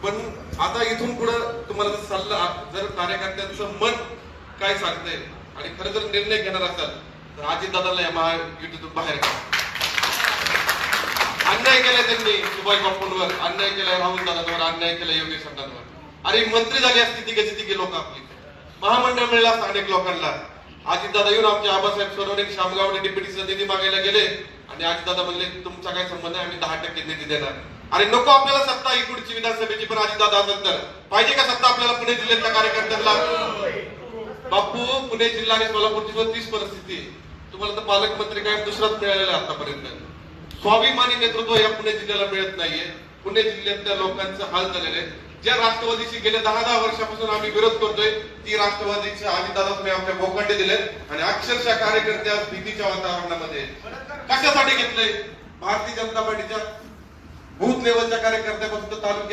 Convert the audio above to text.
पण आता इथून पुढे तुम्हाला सल्ला, जर कार्यकर्त्यांचं मन काय सांगतंय आणि खरं जर निर्णय घेणार असाल तर अजितदादाला या महायुतीतून बाहेर काढा. अन्याय केलाय त्यांनी सुभाष बापूंवर, अन्याय केलाय राहुल दादांवर, अन्याय केलाय योगेश अण्णांवर. अरे मंत्री झाली असती तिघे लोक आपली, महामंडळ मिळलं असतं अनेक लोकांना. अजितदादा येऊन आमचे आबासाहेब सोनवणे शामगावने डिप्युटीचा निधी मागायला गेले आणि अजितदादा म्हणले तुमचा काय संबंध आहे, आम्ही 10% निधी देणार. अरे नको आपल्याला सत्ता ही पुढची विधानसभेची, पण अजितदादा असेल तर पाहिजे का सत्ता आपल्याला पुणे जिल्ह्यातल्या कार्यकर्त्यांना? बापू, पुणे जिल्हा आणि सोलापूरची 30 परिस्थिती आहे. तुम्हाला तर पालकमंत्री काय दुसराच मिळालेला आहे आतापर्यंत. स्वाभिमानी नेतृत्व या पुणे जिल्ह्याला मिळत नाहीये. पुणे जिल्ह्यातल्या लोकांचं हाल झालेले आहे. ज्या राष्ट्रवादीशी गेल्या 10 वर्षापासून आम्ही विरोध करतोय, ती राष्ट्रवादीच्या अजितदादांनी आमच्या भोकांडे दिले आणि अक्षरशः कार्यकर्ते आज भीतीच्या वातावरणामध्ये. कशासाठी घेतलंय? भारतीय जनता पार्टीच्या बूथ लेवलच्या कार्यकर्त्यापासून तालुक्यात